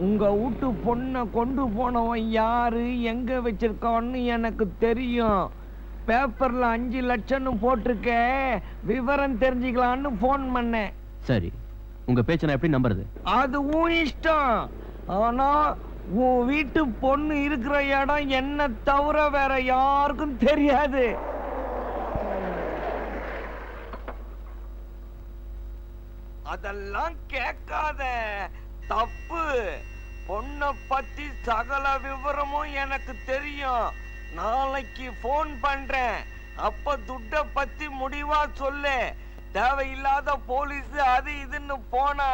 உங்க வீட்டு பொண்ணை கொண்டு போனவன் யாரு, எங்க வச்சிருக்கான்னு எனக்கு தெரியும். பேப்பர்ல 5 லட்சம்னு போட்டிருக்க, விவரம் தெரிஞ்சுக்கலான்னு போன் பண்ணேன். சரி, உங்க பேச்ச நான் எப்படி நம்புறது? அது உன் இஷ்டம். ஆனா உன் வீட்டு பொண்ணு இருக்கிற இடம் என்ன தவிர வேற யாருக்கும் தெரியாது. அதெல்லாம் கேட்காத, தப்பு. பொண்ணை பத்தி சகல விவரமும் எனக்கு தெரியும். நாளைக்கு போன் பண்றேன். அப்ப துட்ட பத்தி முடிவா சொல்லு. தேவையில்லாத போலீஸ் அது இதுன்னு போனா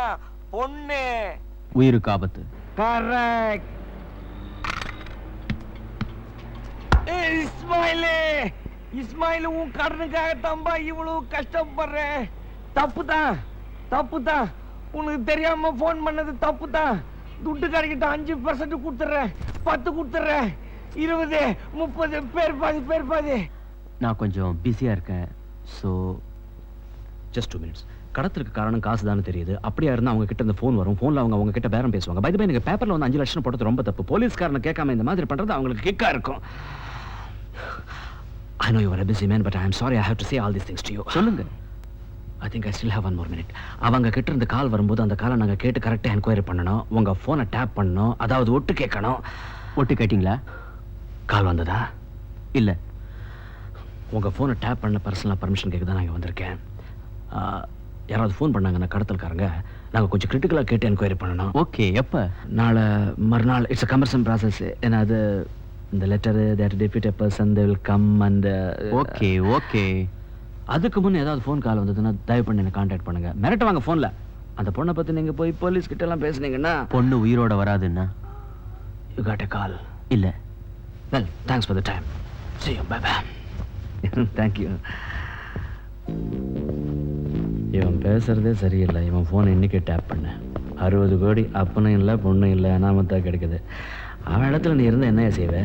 பொண்ணு உயிருக்கு ஆபத்து. கரெக்ட். இஸ்மாயிலே, இஸ்மாயில், உன் கடனுக்காக தம்பா இவ்வளவு கஷ்டப்படுறேன். தப்புதான், தப்புதான். உனக்கு தெரியாம போன் பண்ணது தப்புதான். துட்டு கிடைக்கிட்ட 5% கொடுத்துறேன், 10 கொடுத்துறேன், 20, 30, பேர் பாதி. நான் கொஞ்சம் பிஸியா இருக்கேன். So just 2 minutes. கடத்துக்கு காரணம் காசு தானே தெரியுது. அப்படியா இருந்தா அவங்க கிட்ட இந்த போன் வரும். போன்ல அவங்க கிட்ட பேரம் பேசுவாங்க. பை தி பை, எனக்கு பேப்பர்ல வந்து 5 லட்சம் போட்டது ரொம்ப தப்பு. போலீஸ்காரனை கேட்காம இந்த மாதிரி பண்றது அவங்களுக்கு கிக்கா இருக்கும். I know you are a busy man, but I am sorry I have to say all these things to you. சொல்லுங்க. I think I still have 1 more minute. அவங்க கிட்ட இருந்து கால் வரும்போது அந்த காலை நாங்க கேட்டு கரெக்டா என்கொயரி பண்ணணும். உங்க போனை டேப் பண்ணணும், அதாவது ஒட்டு கேட்கணும். ஒட்டு கேட்டீங்களா? கால் வந்ததா? இல்ல. உங்க போனை டேப் பண்ண பர்சனலா பர்மிஷன் கேட்க தான் நான் வந்திருக்கேன். யாராவது ஃபோன் பண்ணாங்கன்னா கடத்தல்காரங்க, நாங்கள் கொஞ்சம் கிரிட்டிக்கலாக கேட்டு என்கொயரி பண்ணணும். ஓகே, எப்போ? நாளை மறுநாள். It's a commercial process. ஏன்னா அது இந்த letter that defeat a person they will come and. Okay okay. அதுக்கு முன்னே ஏதாவது ஃபோன் கால் வந்ததுன்னா தயவு பண்ணி என்ன கான்டாக்ட் பண்ணுங்க. மிரட்ட வாங்க ஃபோனில். அந்த பொண்ணை பற்றி நீங்கள் போய் போலீஸ் கிட்ட எல்லாம் பேசுனீங்கன்னா பொண்ணு உயிரோட வராதுன்னா யூ காட் எ கால். இல்லை. Well, thanks for the time. See you. Bye bye. Thank you. இவன் பேசுறதே சரியில்லை. இவன் ஃபோன் இன்னைக்கு டேப் பண்ண 60 கோடி அப்பனும் இல்லை பொண்ணும் இல்லை, அனாமத்தா கிடைக்குது. அவன் இடத்துல நீ இருந்தா என்ன செய்வே?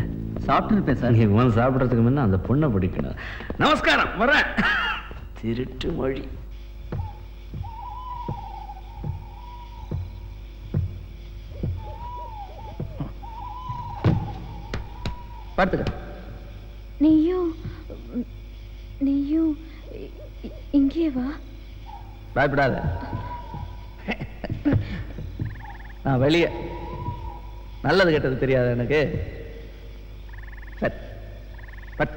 சாப்பிட்டு இருப்பேன் சார். நீ முதல்ல சாப்பிட்றதுக்கு முன்ன அந்த பொண்ணை பிடிக்கணும். நமஸ்காரம், வரேன். திருட்டு மொழி. பார்த்துக்க. நீயும் இங்கே வா. பயப்படாத, நான் வெளியே. நல்லது கெட்டது தெரியாது எனக்கு. சரி, பட்.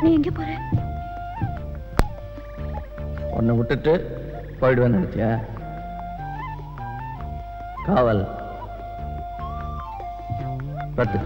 நீ எங்க போற? உன்னை விட்டுட்டு போயிடுவேன்னு நினைச்சியா? காவல் பத்து.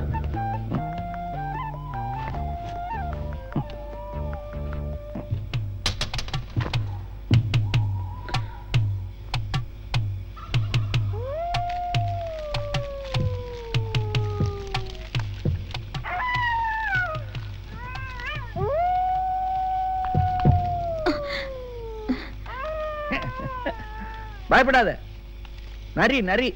பயப்படாத, நரி நரி.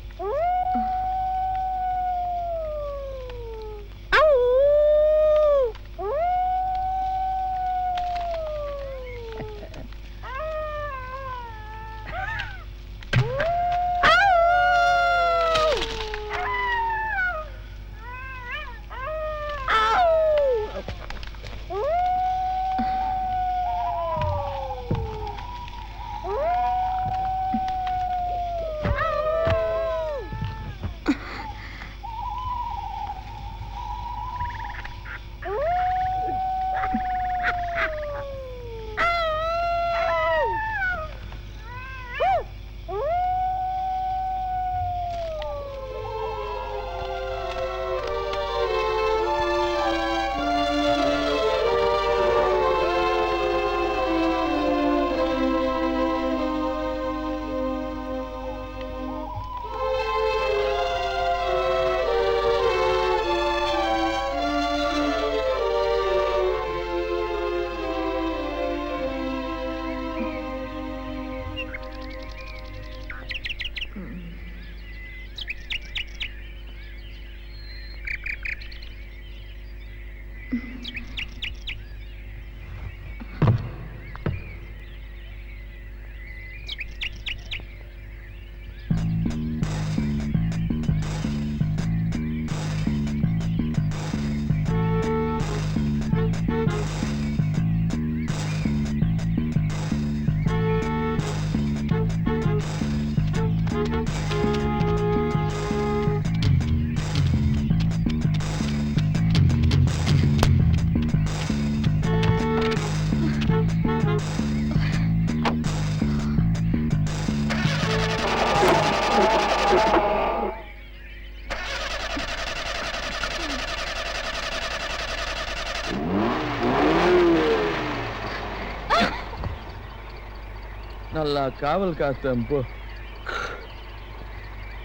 நல்லா காவல் காத்தேன் போ.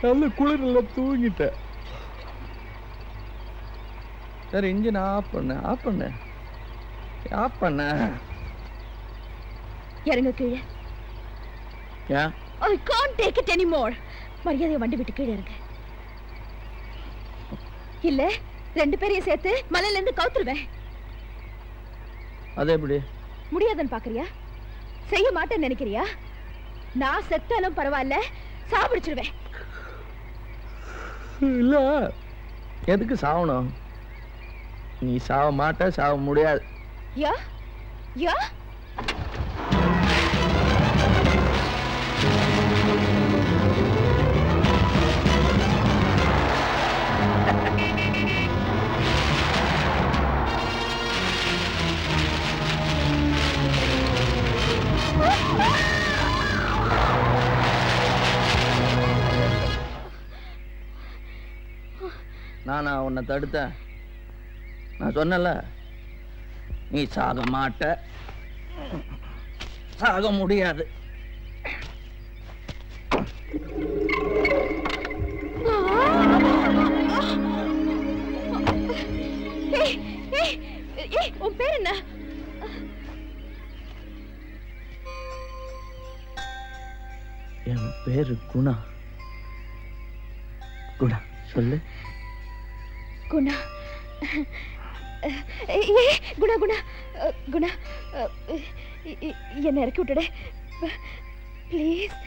நல்ல குளிரில் தூங்கிட்டேன். சரி, இன்ஜின் ஆஃப் பண்ண. இறங்க கீழே. ஏன்? I can't take it anymore. மரியாதையை வண்டி விட்டு கீழே இறங்க. இல்ல 2 பேரையும் சேர்த்து மலையில இருந்து கவுத்துருவேன். அது எப்படி? முடியாதுன்னு பாக்குறியா? செய்ய மாட்டேன்னு நினைக்கிறியா? நான் செத்தாலும் பரவாயில்ல, சாப்பிடுச்சிருவேன். இல்ல, எதுக்கு சாவணும்? நீ சாவ மாட்ட, சாவ முடியாது. யா யா நானா உன்னை தடுத்தேன்? நான் சொன்னல, நீ சாக மாட்ட, சாக முடியாது. உன் பேர் என்ன? என் பேரு குணா. குணா, சொல்லு. குணா. குணா குணா குணா, என்னை இறக்கி விட்டுடு ப்ளீஸ்.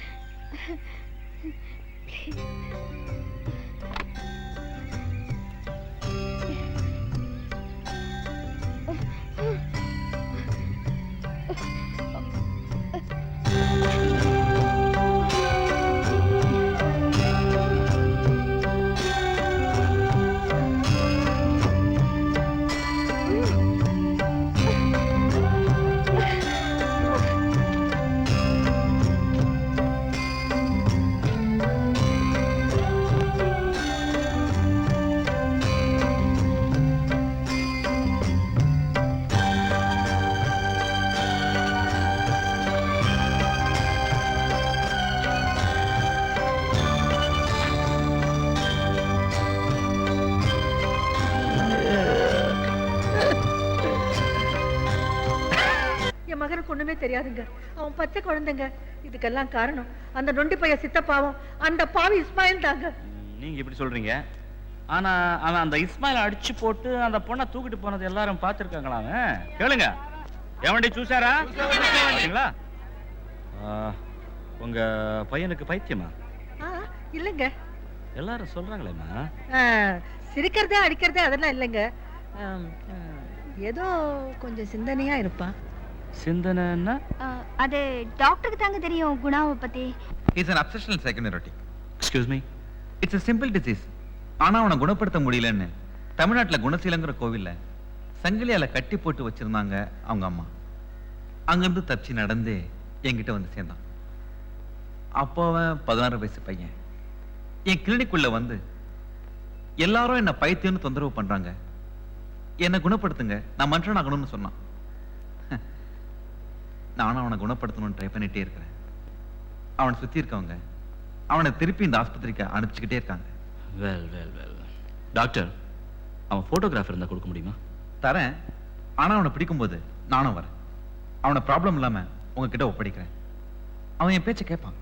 மகனுக்கு ஒண்ணுமே தெரியாதுங்க. அவன் பச்சை குழந்தைங்க. இதுக்கெல்லாம் காரணம் அந்த நொண்டி பைய சித்தப்பாவும் அந்த பாவி இஸ்மாயில் தாங்க. நீங்க இப்படி சொல்றீங்க, ஆனா அவன் அந்த இஸ்மாயில் அடிச்சு போட்டு அந்த பொண்ணை தூக்கிட்டு போனது எல்லாரும் பார்த்திருக்காங்களா? கேளுங்க, எவன்டி சூசாரா? உங்க பையனுக்கு பைத்தியமா? இல்லங்க, எல்லாரும் சொல்றாங்களேம்மா. சிரிக்கிறதே அடிக்கிறதே அதெல்லாம் இல்லைங்க. ஏதோ கொஞ்சம் சிந்தனையா இருப்பான். சிந்தனைன்னா? அது டாக்டருக்கு தாங்க தெரியும் குணாவை பத்தி. He's an obsessional psychoneurotic. Excuse me. It's a simple disease. ஆனா அவனை குணப்படுத்த முடியலன்னு தமிழ்நாட்டுல குணசீலங்கிற கோவில்ல சங்கிலியால கட்டி போட்டு வச்சிருந்தாங்க அவங்க அம்மா. அங்கிருந்து தப்பிச்சு நடந்து என்கிட்ட வந்து சேர்ந்தான். அப்போ அவன் 16 வயசு பையன். என் கிளினிக்குள்ள வந்து எல்லாரும் என்ன பைத்தியம்னு தொந்தரவு பண்றாங்க, என்னை குணப்படுத்துங்க, நான் மனுஷன் ஆகணும்னு சொன்னான். நானும் அவனை குணப்படுத்தணும்னு ட்ரை பண்ணிட்டே இருக்கிறேன். அவனை சுத்தி இருக்கவங்க அவனை திருப்பி இந்த ஆஸ்பத்திரிக்கு அனுப்பிச்சுக்கிட்டே இருக்காங்க. வெல் வெல் வெல் டாக்டர், அவன் போட்டோகிராஃபர் இருந்தா கொடுக்க முடியுமா? தரேன், ஆனா அவனை பிடிக்கும்போது நானும் வரேன். அவனை ப்ராப்ளம் இல்லாம உங்ககிட்ட ஒப்படைக்கிறேன். அவன் என் பேச்சை கேட்பான்.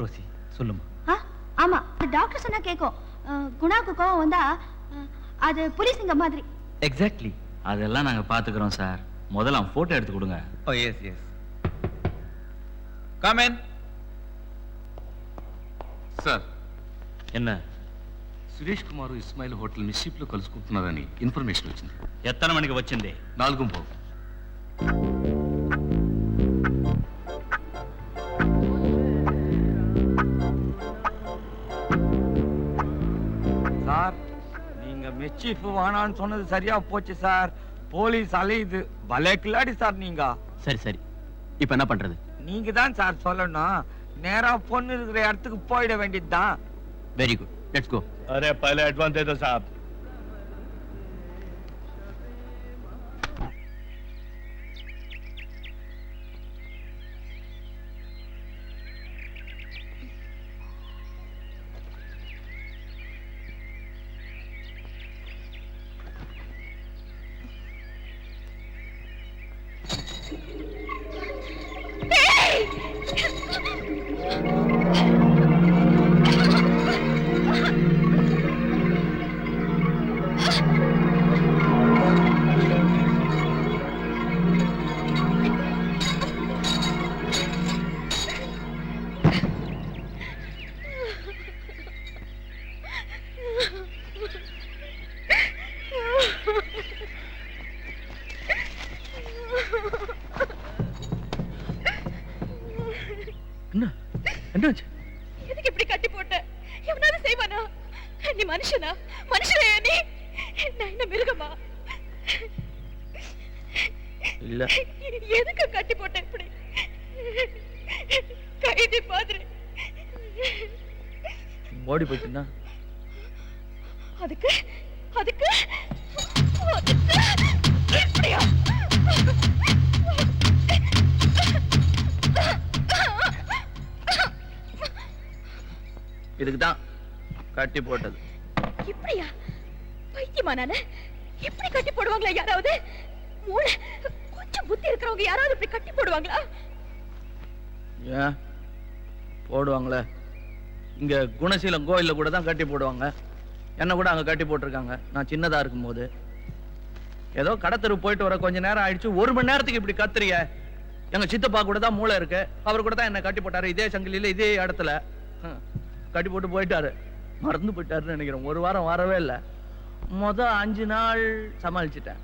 ரோசி, சொல்லுமா. ஆமா, டாக்டர் சொன்னா கேட்கும். குணாக்கு கோவம் வந்தா அது புலிசிங்க மாதிரி. எக்ஸாக்ட்லி. அதெல்லாம் நாங்க பாத்துக்கிறோம் சார். முதல்ல அவன் போட்டோ எடுத்து கொடுங்க. Oh yes yes. Come in. Sir, என்ன? సురేష్ కుమార్ ఇస్మాయిల్ హోటల్ ని షిప్ లో కలుసుకుంటున్నారని ఇన్ఫర్మేషన్ వచ్చింది. எத்தனை மணிக்கு வச்சிருந்தே? 4:15. சார், நீங்க மெச்சீஃப் வேணான்னு சொன்னது சரியா போச்சு சார். போலீஸ் அலையுது. பலே கில்லாடி சார் நீங்க. சரி சரி, இப்போ என்ன பண்றது? நீங்க தான் சார் சொல்லணும். நேரா பொண்ணு இருக்கிற இடத்துக்கு போயிட வேண்டியதுதான். Very good, let's go. अरे पहले एडवांस दे दो साहब. என்னாச்சு? எதுக்கு இப்படி கட்டி போட்ட? எவனாவது செய்வானா? நீ மனுஷனா? மனுஷனையா நீ? நான் என்ன மிருகமா? இல்ல. எதுக்கு கட்டி போட்ட இப்படி? கைதி மாதிரி. ஓடி போயிட்டுனா? அதுக்கு அதுக்கு அதுக்கு எப்படியா? இதுக்கு தான் கட்டி போட்டது. இப்படியா? பைத்தியமா நானு? எப்படி கட்டி போடுவாங்களா யாராவது? மூளை கொஞ்சம் புத்தி இருக்கிறவங்க யாராவது இப்படி கட்டி போடுவாங்களா? ஏன் போடுவாங்களே? இங்க குணசீலம் கோயில்ல கூட தான் கட்டி போடுவாங்க. என்ன கூட அங்க கட்டி போட்டிருக்காங்க. நான் சின்னதா இருக்கும்போது ஏதோ கடத்தெரு போயிட்டு வர கொஞ்ச நேரம் ஆயிடுச்சு. 1 மணி நேரத்துக்கு இப்படி கத்துறிய. எங்க சித்தப்பா கூட தான் மூளை இருக்கு. அவர் கூட தான் என்ன கட்டி போட்டாரு. இதே சங்கிலியில இதே இடத்துல கட்டி போட்டு போயிட்டாரு. மறந்து போயிட்டாருன்னு நினைக்கிறேன். 1 வாரம் வரவே இல்லை. மொத 5 நாள் சமாளிச்சுட்டேன்.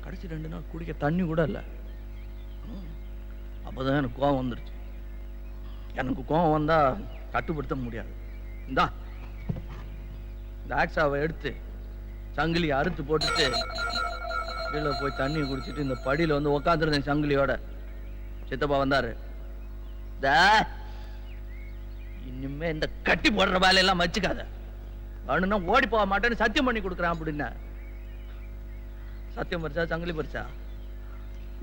கடைசி 2 நாள் குடிக்க தண்ணி கூட இல்லை. அப்போதான் எனக்கு கோவம் வந்துருச்சு. எனக்கு கோவம் வந்தா கட்டுப்படுத்த முடியாது. இந்த ஆக்ஸாவை எடுத்து சங்கிலி அறுத்து போட்டுட்டு கீழே போய் தண்ணி குடிச்சிட்டு இந்த படியில வந்து உக்காந்துருந்தேன் சங்கிலியோட. சித்தப்பா வந்தாரு. இனிமே இந்த கட்டி போடுற வேலையெல்லாம் வச்சுக்காத, வேணும்னா ஓடி போக மாட்டேன்னு சத்தியம் பண்ணி கொடுக்குறான் அப்படின்னா. சத்தியம் பறிச்சா சங்கிலி பறிச்சா.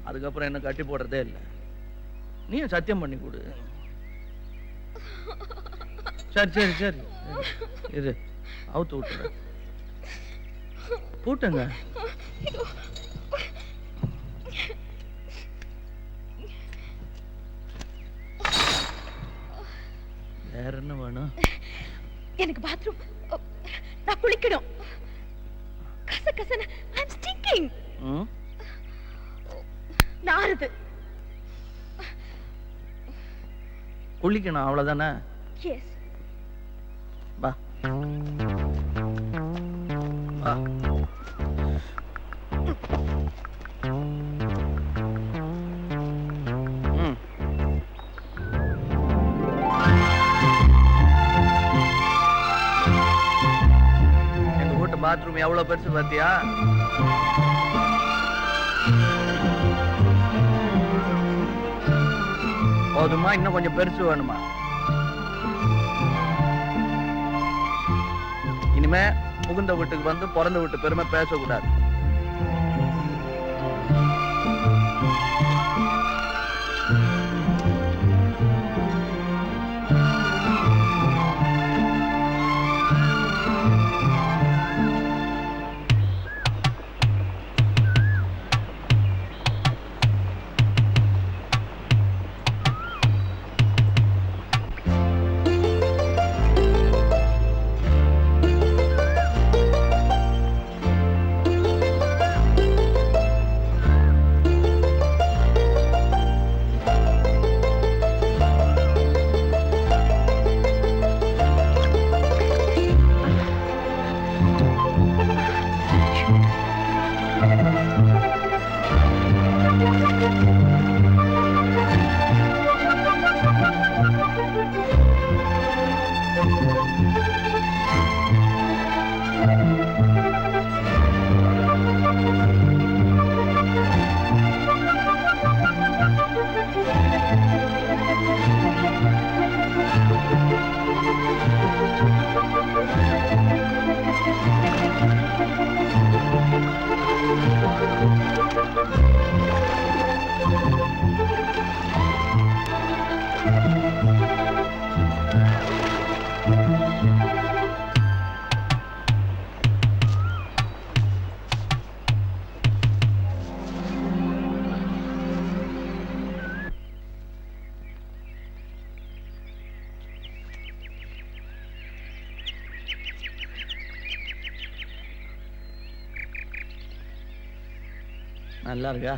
அதுக்கப்புறம் என்ன கட்டி போடுறதே இல்லை. நீயும் சத்தியம் பண்ணி கொடு. சரி சரி சரி, இது அவுத்து விட்டுற. போட்டுங்க. வேற என்ன வேணும்? எனக்கு பாத்ரூம். நான் குளிக்கணும். கச கசன ஐ அம் ஸ்டிங்கிங். நாறுது. குளிக்கணும் அவ்வளவுதானே? எஸ். வா வா. எங்க வீட்டு பாத்ரூம் எவ்வளவு பெருசு பாத்தியா? போதுமா? இன்னும் கொஞ்சம் பெருசு வேணுமா? இனிமே புகுந்த வீட்டுக்கு வந்து பிறந்த வீட்டு பெருமை பேசக்கூடாது. நல்லா இருக்கா?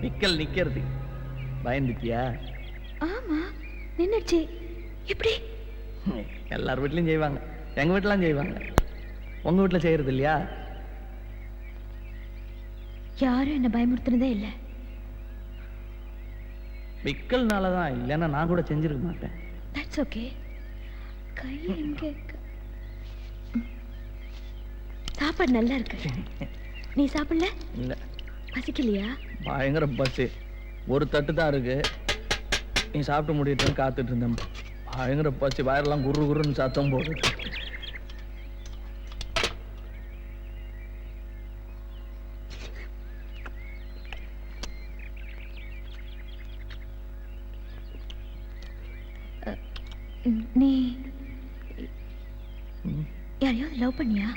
நிக்கல் நிக்கிறது பயந்துட்டியா? ஆமா நின்னுச்சு. எப்படி? எல்லார் வீட்லயும் செய்வாங்க, எங்க வீட்டுலாம் செய்வாங்க. உங்க வீட்டுல செய்யறது இல்லையா? யாரும் என்ன பயமுறுத்துனதே இல்ல. விக்கல்னாலதான், இல்லைன்னா நான் கூட செஞ்சிருக்க மாட்டேன். That's okay. கை எங்க? சாப்பாடு நல்லா இருக்கு. நீ சாப்பிடல? இல்ல. பசிக்கலையா? பயங்கர பசி. ஒரு தட்டு தான் இருக்கு. நீ சாப்பிட்டு முடியட்டுன்னு காத்துட்டு இருந்தேன். பயங்கர பசி, வயரெல்லாம் குரு குருன்னு சத்தம் போடுது. நீ யாரையாவது லவ் பண்ணியா?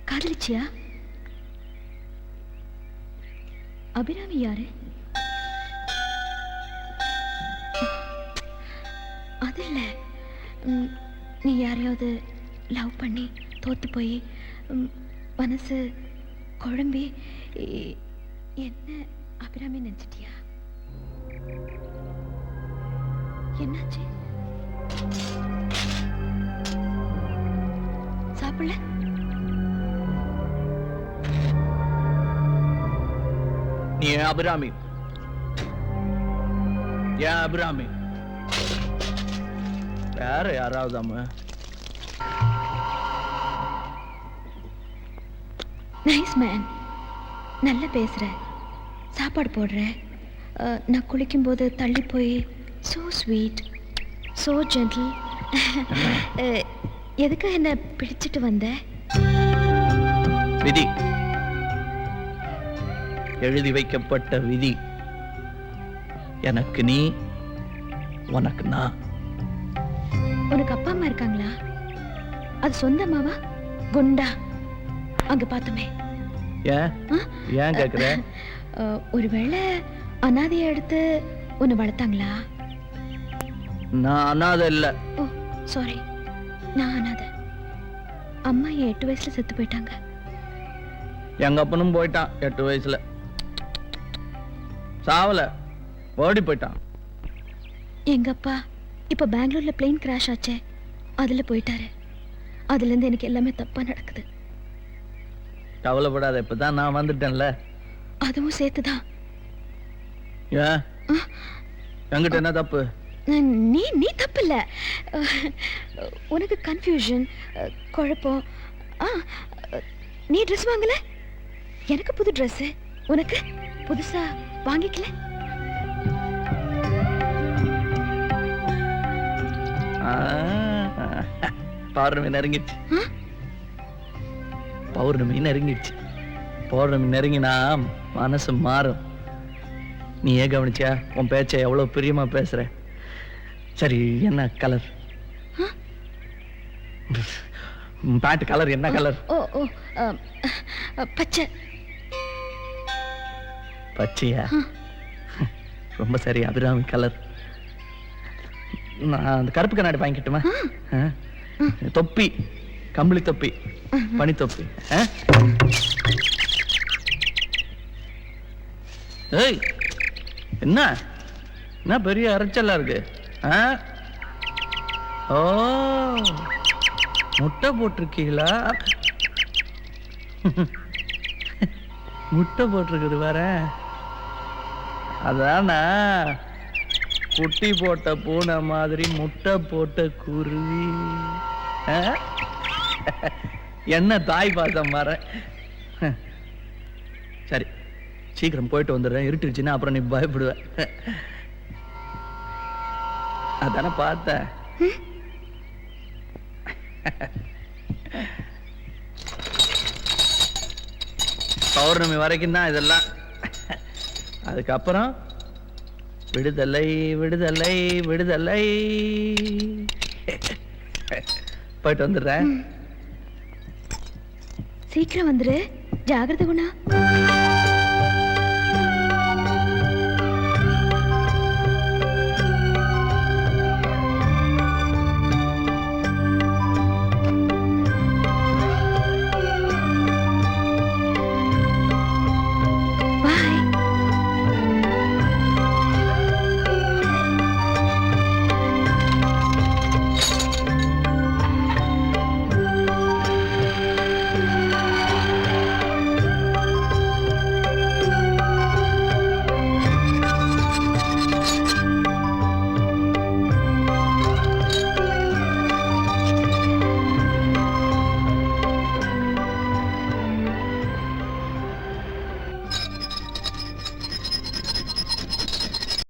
காதலிச்சியா? அபிராமி யாரு? அது இல்ல, நீ யாரையாவது லவ் பண்ணி தோத்து போய் மனசு குழம்பி என்ன அபிராமி நினைச்சிட்டியா? என்னாச்சு? சாப்பிடல? நீ அபிராமி, ஏன் அபிராமி? வேற யாராவது அம்மா? நைஸ் மேன், நல்லா பேசுற, சாப்பாடு போடுற. நான் குளிக்கும் போது தள்ளி போய் so sweet, so gentle. எதுக்காக என்ன பிடிச்சிட்டு வந்த? விதி, எழுதி வைக்கப்பட்ட விதி. எனக்கு நீ, உனக்கு நான். உனக்கு அப்பா அம்மா இருக்காங்களா? அது சொந்த அம்மாவா? குண்டா அங்க பார்த்தோமே. ஏன் கேக்குற? ஒருவேளை அனாதையை எடுத்து உன்னை வளர்த்தாங்களா? நான் அனாதை இல்ல. ஓ சாரி, நான் அனாதை. அம்மா 8 வயசுல செத்து போயிட்டாங்க. எங்க அப்பனும் போயிட்டான் 8 வயசுல. சாவல, ஓடி போயிட்டான். எங்க அப்பா இப்ப பெங்களூர்ல பிளேன் கிராஷ் ஆச்சே, அதுல போயிட்டாரு. அதுல இருந்து எனக்கு எல்லாமே தப்பா நடக்குது. கவலைப்படாத, இப்பதான் நான் வந்துட்டேன்ல. அதுவும் சேர்த்துதான். ஏன் என்கிட்ட என்ன தப்பு? நீ தப்பு இல்ல. உனக்கு கன்ஃபியூஷன், குழப்பம். நீ ட்ரெஸ் வாங்கல, எனக்கு புது ட்ரெஸ். உனக்கு புதுசா வாங்கிக்கல. பௌர்ணமி நெருங்கிடுச்சு. பௌர்ணமி நெருங்கிடுச்சு. பௌர்ணமி நெருங்கினா மனசு மாறும். நீ ஏன் கவனிச்சியா? உன் பேச்ச எவ்வளவு பிரியமா பேசுற. சரி, என்ன கலர்? பேண்ட் கலர் என்ன கலர்? ஓ ஓ பச்சை. பச்சையா? ரொம்ப சரி, அபிராமி கலர். நான் அந்த கருப்பு கண்ணாடி வாங்கிட்டுமா? தொப்பி, கம்பளி தொப்பி, பனி தொப்பி. ஏய், என்ன என்ன பெரிய அரைச்சலா இருக்கு? ஓ, முட்டை போட்டிருக்கீங்களா? முட்டை போட்டிருக்குது வேற. அதானா குட்டி போட்ட பூனை மாதிரி முட்டை போட்ட குருவி. என்ன தாய் பாசம் வர. சரி, சீக்கிரம் போயிட்டு வந்துடுறேன், இருட்டுச்சுன்னா அப்புறம் நீ பயப்படுவ. அதானே பார்த்தேன். பௌர்ணமி வரைக்கும் தான் இதெல்லாம். அதுக்கப்புறம் விடுதலை விடுதலை விடுதலை. போயிட்டு வந்துடுறேன். சீக்கிரம் வந்துரு. ஜாகிரதை குணா.